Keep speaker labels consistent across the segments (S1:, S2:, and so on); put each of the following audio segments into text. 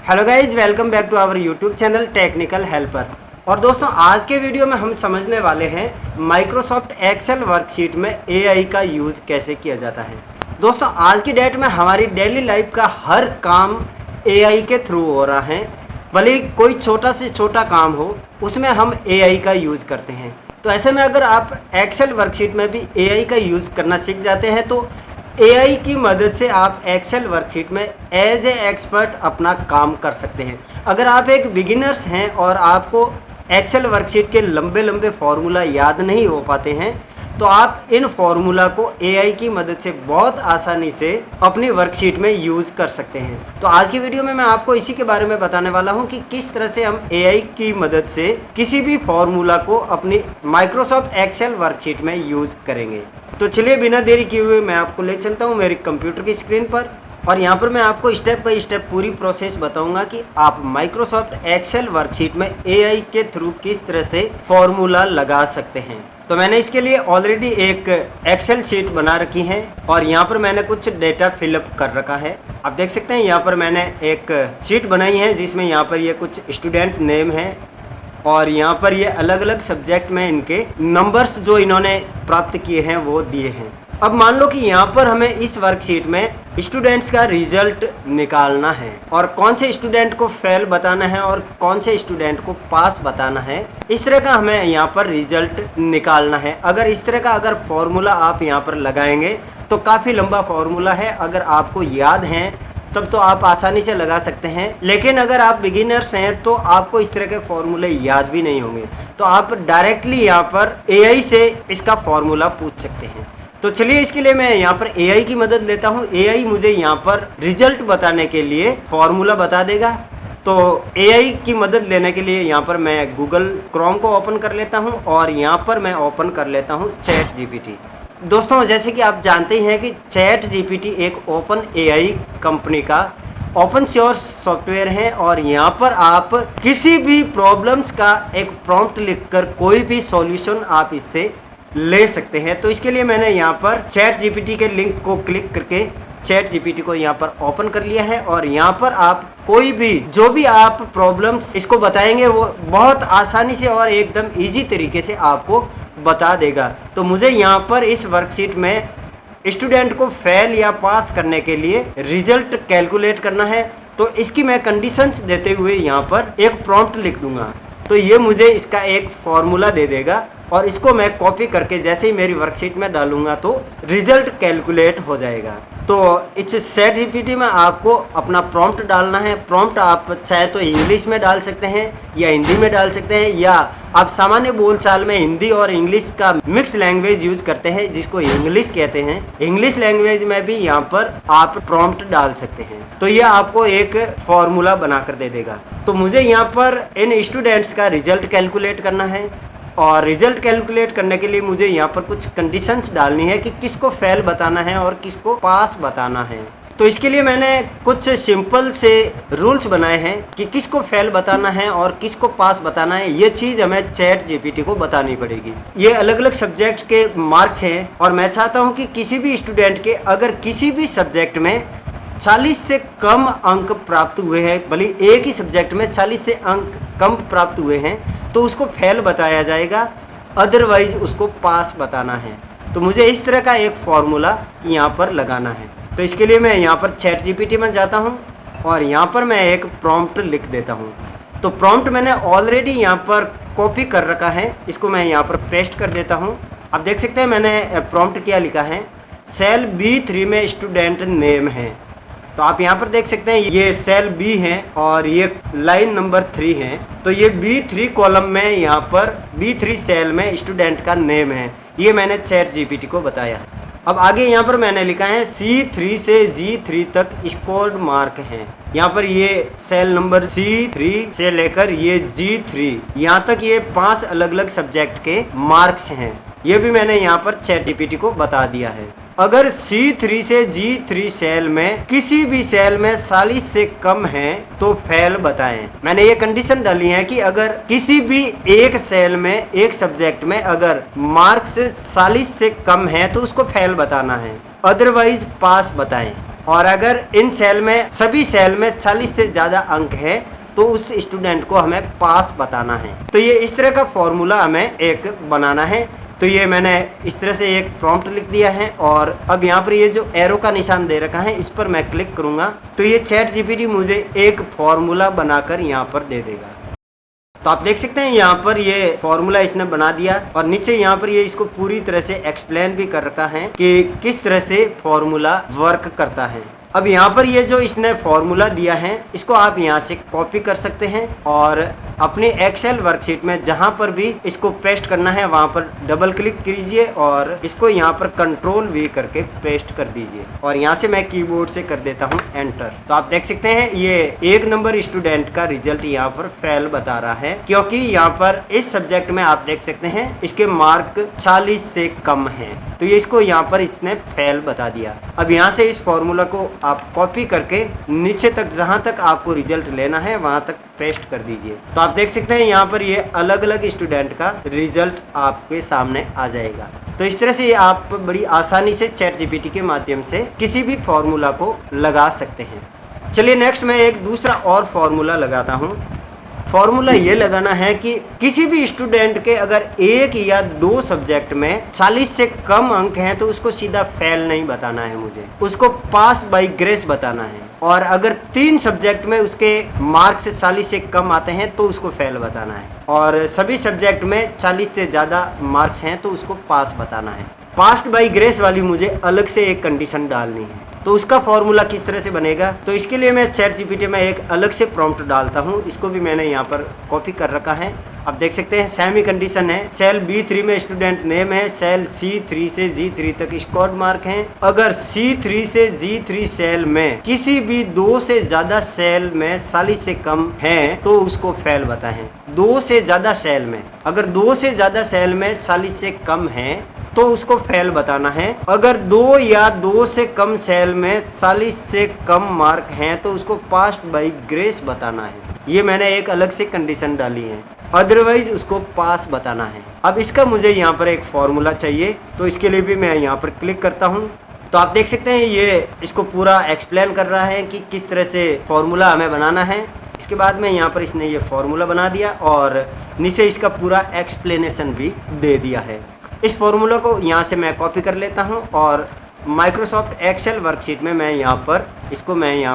S1: Hello guys, welcome back to our YouTube channel Technical Helper. और दोस्तों, आज के वीडियो में हम समझने वाले हैं माइक्रोसॉफ्ट एक्सेल वर्कशीट में एआई का यूज़ कैसे किया जाता है। दोस्तों, आज की डेट में हमारी डेली लाइफ का हर काम एआई के थ्रू हो रहा है। भले ही कोई छोटा से छोटा काम हो, उसमें हम एआई का यूज़ करते हैं। तो ऐसे में अगर आप एक्सेल वर्कशीट में भी एआई का यूज़ करना सीख जाते हैं तो एआई की मदद से आप एक्सेल वर्कशीट में एज ए एक्सपर्ट अपना काम कर सकते हैं। अगर आप एक बिगिनर्स हैं और आपको एक्सेल वर्कशीट के लंबे लंबे फार्मूला याद नहीं हो पाते हैं, तो आप इन फार्मूला को एआई की मदद से बहुत आसानी से अपनी वर्कशीट में यूज़ कर सकते हैं। तो आज की वीडियो में मैं आपको इसी के बारे में बताने वाला हूं कि किस तरह से हम एआई की मदद से किसी भी फार्मूला को अपनी माइक्रोसॉफ्ट एक्सेल वर्कशीट में यूज़ करेंगे। तो चलिए बिना देरी किए हुए मैं आपको ले चलता हूँ मेरे कंप्यूटर की स्क्रीन पर, और यहाँ पर मैं आपको स्टेप बाय स्टेप पूरी प्रोसेस बताऊंगा कि आप माइक्रोसॉफ्ट एक्सेल वर्कशीट में एआई के थ्रू किस तरह से फॉर्मूला लगा सकते हैं। तो मैंने इसके लिए ऑलरेडी एक एक्सेल शीट बना रखी है और यहाँ पर मैंने कुछ डेटा फिलअप कर रखा है। आप देख सकते हैं यहाँ पर मैंने एक शीट बनाई है जिसमें यहाँ पर ये कुछ स्टूडेंट नेम है और यहाँ पर ये अलग अलग सब्जेक्ट में इनके नंबर्स जो इन्होंने प्राप्त किए हैं वो दिए हैं। अब मान लो कि यहाँ पर हमें इस वर्कशीट में स्टूडेंट्स का रिजल्ट निकालना है और कौन से स्टूडेंट को फेल बताना है और कौन से स्टूडेंट को पास बताना है। इस तरह का हमें यहाँ पर रिजल्ट निकालना है। अगर इस तरह का फॉर्मूला आप यहाँ पर लगाएंगे तो काफ़ी लंबा फॉर्मूला है। अगर आपको याद है तब तो आप आसानी से लगा सकते हैं, लेकिन अगर आप बिगिनर्स हैं तो आपको इस तरह के फॉर्मूले याद भी नहीं होंगे। तो आप डायरेक्टली यहाँ पर एआई से इसका फॉर्मूला पूछ सकते हैं। तो चलिए इसके लिए मैं यहाँ पर एआई की मदद लेता हूँ। एआई मुझे यहाँ पर रिजल्ट बताने के लिए फॉर्मूला बता देगा। तो एआई की मदद लेने के लिए यहाँ पर मैं गूगल क्रोम को ओपन कर लेता हूँ और यहाँ पर मैं ओपन कर लेता हूँ चैट जीपीटी। दोस्तों, जैसे कि आप जानते हैं कि चैट जीपीटी एक ओपन एआई कंपनी का ओपन सोर्स सॉफ्टवेयर है और यहाँ पर आप किसी भी प्रॉब्लम्स का एक प्रॉम्प्ट लिखकर कोई भी सॉल्यूशन आप इससे ले सकते हैं। तो इसके लिए मैंने यहाँ पर चैट जीपीटी के लिंक को क्लिक करके चैट जीपीटी को यहाँ पर ओपन कर लिया है और यहाँ पर आप कोई भी जो भी आप प्रॉब्लम्स इसको बताएंगे वो बहुत आसानी से और एकदम इजी तरीके से आपको बता देगा। तो मुझे यहाँ पर इस वर्कशीट में स्टूडेंट को फेल या पास करने के लिए रिजल्ट कैलकुलेट करना है। तो इसकी मैं कंडीशंस देते हुए यहाँ पर एक प्रॉम्प्ट लिख दूंगा। तो ये मुझे इसका एक फॉर्मूला दे देगा और इसको मैं कॉपी करके जैसे ही मेरी वर्कशीट में डालूंगा तो रिजल्ट कैलकुलेट हो जाएगा। तो इस चैट जीपीटी में आपको अपना प्रॉम्प्ट डालना है। प्रॉम्प्ट आप चाहे तो इंग्लिश में डाल सकते हैं या हिंदी में डाल सकते हैं, या आप सामान्य बोलचाल में हिंदी और इंग्लिश का मिक्स लैंग्वेज यूज करते हैं जिसको इंग्लिश कहते हैं। इंग्लिश लैंग्वेज में भी यहाँ पर आप प्रॉम्प्ट डाल सकते हैं। तो ये आपको एक फॉर्मूला बना कर दे देगा। तो मुझे यहाँ पर इन स्टूडेंट्स का रिजल्ट कैलकुलेट करना है और रिजल्ट कैलकुलेट करने के लिए मुझे यहाँ पर कुछ कंडीशंस डालनी है कि किसको फेल बताना है और किसको पास बताना है। तो इसके लिए मैंने कुछ सिंपल से रूल्स बनाए हैं कि किसको फेल बताना है और किसको पास बताना है। ये चीज़ हमें चैट जीपीटी को बतानी पड़ेगी। ये अलग अलग सब्जेक्ट के मार्क्स हैं और मैं चाहता हूँ कि किसी भी स्टूडेंट के अगर किसी भी सब्जेक्ट में 40 से कम अंक प्राप्त हुए हैं, भले एक ही सब्जेक्ट में 40 से अंक कम प्राप्त हुए हैं, तो उसको फेल बताया जाएगा, अदरवाइज उसको पास बताना है। तो मुझे इस तरह का एक फॉर्मूला यहाँ पर लगाना है। तो इसके लिए मैं यहाँ पर चैट जीपीटी में जाता हूँ और यहाँ पर मैं एक प्रॉम्प्ट लिख देता हूँ। तो प्रॉम्प्ट मैंने ऑलरेडी यहाँ पर कॉपी कर रखा है, इसको मैं यहाँ पर पेस्ट कर देता हूँ। आप देख सकते हैं मैंने प्रॉम्प्ट क्या लिखा है, सेल B3 में स्टूडेंट नेम है। तो आप यहाँ पर देख सकते हैं ये सेल B है और ये लाइन नंबर 3 है। तो ये B3 कॉलम में यहाँ पर B3 सेल में स्टूडेंट का नेम है। ये मैंने चैट जीपीटी को बताया है। अब आगे यहाँ पर मैंने लिखा है C3 से G3 तक स्कोर्ड मार्क हैं। यहाँ पर ये सेल नंबर C3 से लेकर ये G3 यहाँ तक ये 5 अलग अलग सब्जेक्ट के मार्क्स हैं। ये भी मैंने यहाँ पर चैट जीपीटी को बता दिया है। अगर C3 से G3 सेल में किसी भी सेल में 40 से कम है तो फेल बताएं। मैंने ये कंडीशन डाली है कि अगर किसी भी एक सेल में एक सब्जेक्ट में अगर मार्क्स 40 से कम है तो उसको फेल बताना है, अदरवाइज पास बताएं। और अगर इन सेल में सभी सेल में 40 से ज़्यादा अंक है तो उस स्टूडेंट को हमें पास बताना है। तो ये इस तरह का फॉर्मूला हमें एक बनाना है। तो ये मैंने इस तरह से एक प्रॉम्प्ट लिख दिया है और अब यहाँ पर ये जो एरो का निशान दे रखा है इस पर मैं क्लिक करूँगा तो ये चैट जीपीटी मुझे एक फॉर्मूला बनाकर यहाँ पर दे देगा। तो आप देख सकते हैं यहाँ पर ये फॉर्मूला इसने बना दिया और नीचे यहाँ पर ये इसको पूरी तरह से एक्सप्लेन भी कर रखा है कि किस तरह से फॉर्मूला वर्क करता है। अब यहाँ पर ये जो इसने फॉर्मूला दिया है इसको आप यहाँ से कॉपी कर सकते हैं और अपने एक्सेल वर्कशीट में जहाँ पर भी इसको पेस्ट करना है वहाँ पर डबल क्लिक कीजिए और इसको यहाँ पर कंट्रोल वी करके पेस्ट कर दीजिए और यहाँ से मैं कीबोर्ड से कर देता हूँ एंटर। तो आप देख सकते हैं ये 1 नंबर स्टूडेंट का रिजल्ट यहाँ पर फेल बता रहा है क्योंकि यहाँ पर इस सब्जेक्ट में आप देख सकते हैं इसके मार्क 40 से कम हैं। तो ये इसको यहाँ पर इसने फेल बता दिया। अब यहाँ से इस फॉर्मूला को आप कॉपी करके नीचे तक जहाँ तक आपको रिजल्ट लेना है वहाँ तक पेस्ट कर दीजिए। तो आप देख सकते हैं यहाँ पर ये अलग अलग स्टूडेंट का रिजल्ट आपके सामने आ जाएगा। तो इस तरह से आप बड़ी आसानी से चैट जीपीटी के माध्यम से किसी भी फॉर्मूला को लगा सकते हैं। चलिए नेक्स्ट मैं एक दूसरा और फॉर्मूला लगाता हूँ। फॉर्मूला ये लगाना है कि किसी भी स्टूडेंट के अगर 1 या 2 सब्जेक्ट में 40 से कम अंक हैं तो उसको सीधा फेल नहीं बताना है, मुझे उसको पास बाय ग्रेस बताना है। और अगर 3 सब्जेक्ट में उसके मार्क्स से 40 से कम आते हैं तो उसको फेल बताना है और सभी सब्जेक्ट में 40 से ज़्यादा मार्क्स हैं तो उसको पास बताना है। पास्ट बाय ग्रेस वाली मुझे अलग से एक कंडीशन डालनी है। तो उसका फॉर्मूला किस तरह से बनेगा तो इसके लिए मैं चैट जीपीटी में एक अलग से प्रॉम्प्ट डालता हूँ। इसको भी मैंने यहाँ पर कॉपी कर रखा है। आप देख सकते हैं सेमी कंडीशन है। सेल B3 में स्टूडेंट नेम है, सेल C3 से G3 तक स्कोर्ड मार्क हैं। अगर C3 से G3 सेल में किसी भी 2 से ज़्यादा सेल में 40 से कम है तो उसको फेल बताएं। 2 से ज़्यादा सेल में, अगर 2 से ज़्यादा सेल में 40 से कम है तो उसको फेल बताना है। अगर 2 या 2 से कम सेल में 40 से कम मार्क हैं तो उसको पास्ट बाय ग्रेस बताना है। ये मैंने एक अलग से कंडीशन डाली है, अदरवाइज उसको पास बताना है। अब इसका मुझे यहाँ पर एक फॉर्मूला चाहिए तो इसके लिए भी मैं यहाँ पर क्लिक करता हूँ। तो आप देख सकते हैं ये इसको पूरा एक्सप्लेन कर रहा है कि किस तरह से फॉर्मूला हमें बनाना है। इसके बाद में यहाँ पर इसने ये फॉर्मूला बना दिया और नीचे इसका पूरा एक्सप्लेनेशन भी दे दिया है। इस फॉर्मूला को यहाँ से मैं कॉपी कर लेता हूँ और माइक्रोसॉफ्ट एक्सेल वर्कशीट में मैं यहाँ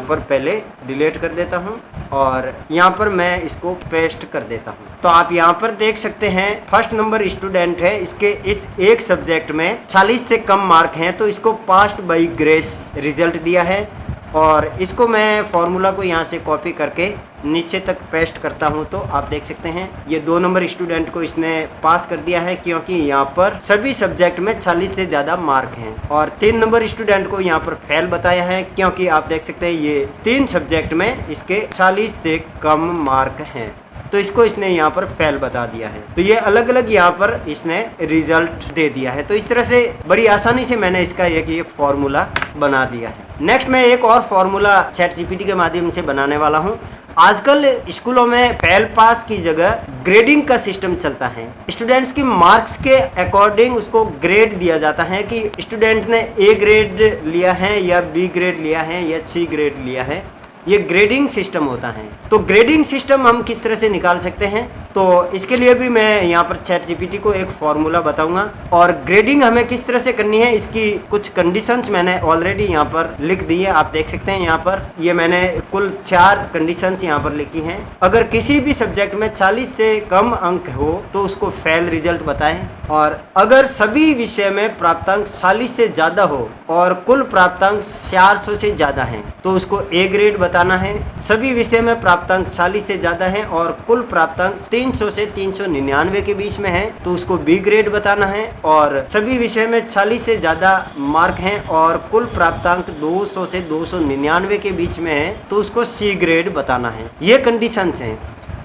S1: पर पहले डिलीट कर देता हूँ और यहाँ पर मैं इसको पेस्ट कर देता हूँ। तो आप यहाँ पर देख सकते हैं फर्स्ट नंबर स्टूडेंट है, इसके इस एक सब्जेक्ट में 40 से कम मार्क हैं तो इसको पास्ट बाय ग्रेस रिजल्ट दिया है। और इसको मैं फॉर्मूला को यहाँ से कॉपी करके नीचे तक पेस्ट करता हूँ तो आप देख सकते हैं ये 2 नंबर स्टूडेंट को इसने पास कर दिया है क्योंकि यहाँ पर सभी सब्जेक्ट में 40 से ज़्यादा मार्क हैं। और 3 नंबर स्टूडेंट को यहाँ पर फेल बताया है क्योंकि आप देख सकते हैं ये 3 सब्जेक्ट में इसके 40 से कम मार्क हैं तो इसको इसने यहाँ पर फेल बता दिया है। तो ये अलग अलग यहाँ पर इसने रिजल्ट दे दिया है। तो इस तरह से बड़ी आसानी से मैंने इसका ये फॉर्मूला बना दिया है। नेक्स्ट मैं एक और फॉर्मूला चैट जीपीटी के माध्यम से बनाने वाला हूँ। आजकल स्कूलों में फेल पास की जगह ग्रेडिंग का सिस्टम चलता है। स्टूडेंट्स की मार्क्स के अकॉर्डिंग उसको ग्रेड दिया जाता है कि स्टूडेंट ने A ग्रेड लिया है या B ग्रेड लिया है या C ग्रेड लिया है। ये ग्रेडिंग सिस्टम होता है। तो ग्रेडिंग सिस्टम हम किस तरह से निकाल सकते हैं तो इसके लिए भी मैं यहाँ पर चैट जीपीटी को एक फॉर्मूला बताऊंगा और ग्रेडिंग हमें किस तरह से करनी है इसकी कुछ कंडीशंस मैंने ऑलरेडी यहाँ पर लिख दी है। आप देख सकते हैं यहाँ पर ये मैंने कुल 4 कंडीशंस यहाँ पर लिखी हैं। अगर किसी भी सब्जेक्ट में 40 से कम अंक हो तो उसको फेल रिजल्ट बताएं और अगर सभी विषय में प्राप्तांक 40 से ज़्यादा हो और कुल प्राप्तांक 400 से ज़्यादा हैं तो उसको A ग्रेड बताना है। सभी विषय में प्राप्तांक 40 से ज़्यादा हैं और कुल प्राप्तांक 300 से 399 के बीच में है तो उसको B ग्रेड बताना है। और सभी विषय में 40 से ज़्यादा मार्क हैं और कुल प्राप्तांक 200 से 299 के बीच में है तो उसको C ग्रेड बताना है। ये कंडीशंस हैं।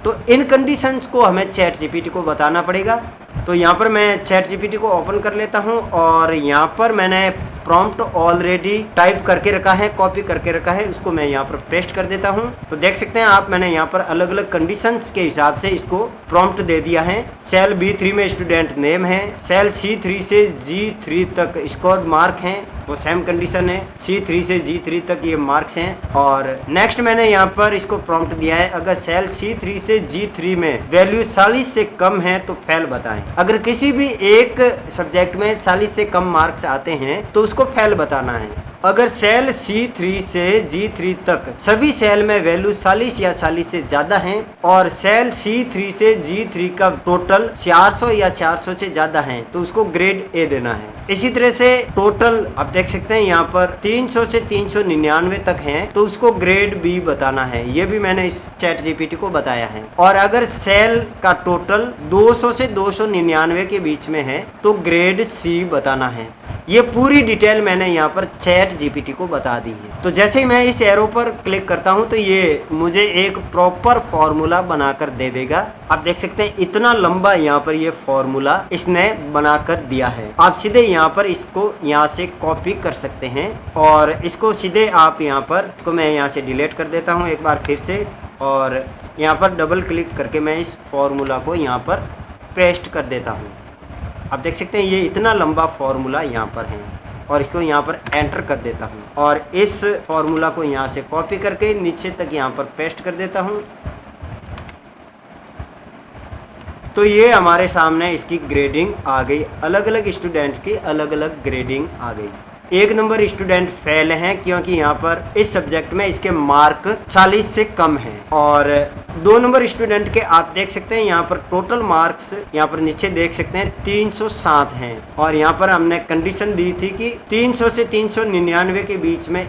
S1: तो इन कंडीशंस को हमें चैट जीपीटी को बताना पड़ेगा। तो यहाँ पर मैं चैट जीपीटी को ओपन कर लेता हूँ और यहाँ पर मैंने प्रॉम्प्ट ऑलरेडी टाइप करके रखा है, कॉपी करके रखा है, उसको मैं यहाँ पर पेस्ट कर देता हूँ। तो देख सकते हैं आप, मैंने यहाँ पर अलग अलग कंडीशंस के हिसाब से इसको प्रॉम्प्ट दे दिया है। सेल B3 में स्टूडेंट नेम है, सेल C3 से G3 तक स्कोर्ड मार्क हैं, वो सेम कंडीशन है। C3 से G3 तक ये मार्क्स हैं। और नेक्स्ट मैंने यहाँ पर इसको प्रॉम्प्ट दिया है, अगर सेल C3 से G3 में वैल्यू 40 से कम है तो फेल बताएं। अगर किसी भी एक सब्जेक्ट में 40 से कम मार्क्स आते हैं तो उसको फेल बताना है। अगर सेल C3 से G3 तक सभी सेल में वैल्यू 40 या 40 से ज्यादा हैं और सेल C3 से G3 का टोटल 400 या 400 से ज्यादा है तो उसको ग्रेड A देना है। इसी तरह से टोटल आप देख सकते हैं यहाँ पर 300 से 399 तक हैं तो उसको ग्रेड B बताना है। ये भी मैंने इस चैट GPT को बताया है। और अगर सेल का टोटल 200 से 299 के बीच में है तो ग्रेड C बताना है। ये पूरी डिटेल मैंने यहाँ पर चैट GPT को बता दी है। तो जैसे ही मैं इस एरो पर क्लिक करता हूँ तो ये मुझे एक प्रॉपर फॉर्मूला बनाकर दे देगा। आप देख सकते हैं इतना लंबा यहाँ पर ये फॉर्मूला इसने बनाकर दिया है। आप सीधे यहाँ पर इसको यहाँ से कॉपी कर सकते हैं और इसको सीधे आप यहाँ पर, इसको मैं यहाँ से डिलीट कर देता हूँ एक बार फिर से, और यहाँ पर डबल क्लिक करके मैं इस फॉर्मूला को यहाँ पर पेस्ट कर देता हूँ। आप देख सकते हैं ये इतना लंबा फॉर्मूला यहाँ पर है और इसको यहाँ पर एंटर कर देता हूँ और इस फॉर्मूला को यहाँ से कॉपी करके नीचे तक यहाँ पर पेस्ट कर देता हूँ। तो ये हमारे सामने इसकी ग्रेडिंग आ गई, अलग अलग स्टूडेंट्स की अलग अलग ग्रेडिंग आ गई। 1 नंबर स्टूडेंट फेल हैं क्योंकि यहाँ पर इस सब्जेक्ट में इसके मार्क 40 से कम हैं। और 2 नंबर स्टूडेंट के आप देख सकते हैं यहाँ पर टोटल मार्क्स यहाँ पर नीचे देख सकते हैं 307 हैं और यहाँ पर हमने कंडीशन दी थी कि 300 से 399 के बीच में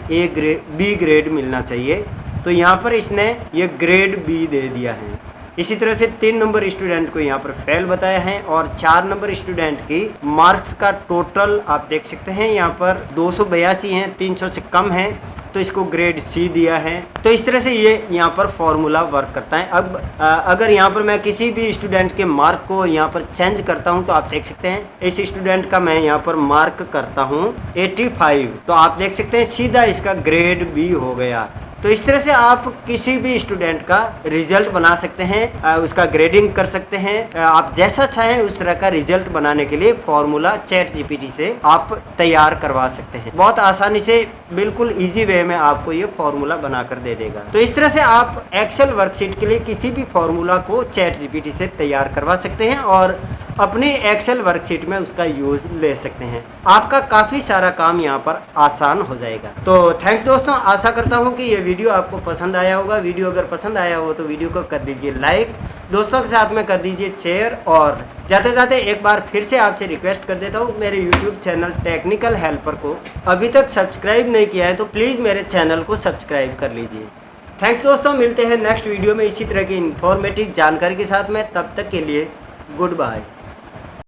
S1: B ग्रेड मिलना चाहिए। तो यहाँ पर इसने ये ग्रेड B दे दिया है। इसी तरह से 3 नंबर स्टूडेंट को यहाँ पर फेल बताया है और 4 नंबर स्टूडेंट की मार्क्स का टोटल आप देख सकते हैं यहाँ पर 282 हैं, 300 से कम है तो इसको ग्रेड C दिया है। तो इस तरह से ये यहाँ पर फॉर्मूला वर्क करता है। अब अगर यहाँ पर मैं किसी भी स्टूडेंट के मार्क को यहाँ पर चेंज करता हूँ तो आप देख सकते हैं इस स्टूडेंट का मैं यहाँ पर मार्क करता हूँ 85, तो आप देख सकते हैं सीधा इसका ग्रेड B हो गया। तो इस तरह से आप किसी भी स्टूडेंट का रिजल्ट बना सकते हैं, उसका ग्रेडिंग कर सकते हैं। आप जैसा चाहें उस तरह का रिजल्ट बनाने के लिए फॉर्मूला चैट GPT से आप तैयार करवा सकते हैं। बहुत आसानी से बिल्कुल इजी वे में आपको ये फॉर्मूला बनाकर दे देगा। तो इस तरह से आप एक्सेल वर्कशीट के लिए किसी भी फॉर्मूला को चैट GPT से तैयार करवा सकते हैं और अपनी एक्सेल वर्कशीट में उसका यूज ले सकते हैं। आपका काफ़ी सारा काम यहाँ पर आसान हो जाएगा। तो थैंक्स दोस्तों, आशा करता हूँ कि ये वीडियो आपको पसंद आया होगा। वीडियो अगर पसंद आया हो तो वीडियो को कर दीजिए लाइक, दोस्तों के साथ में कर दीजिए शेयर और जाते जाते एक बार फिर से आपसे रिक्वेस्ट कर देता हूँ, मेरे यूट्यूब चैनल टेक्निकल हेल्पर को अभी तक सब्सक्राइब नहीं किया है तो प्लीज़ मेरे चैनल को सब्सक्राइब कर लीजिए। थैंक्स दोस्तों, मिलते हैं नेक्स्ट वीडियो में इसी तरह की इन्फॉर्मेटिव जानकारी के साथ में। तब तक के लिए गुड बाय।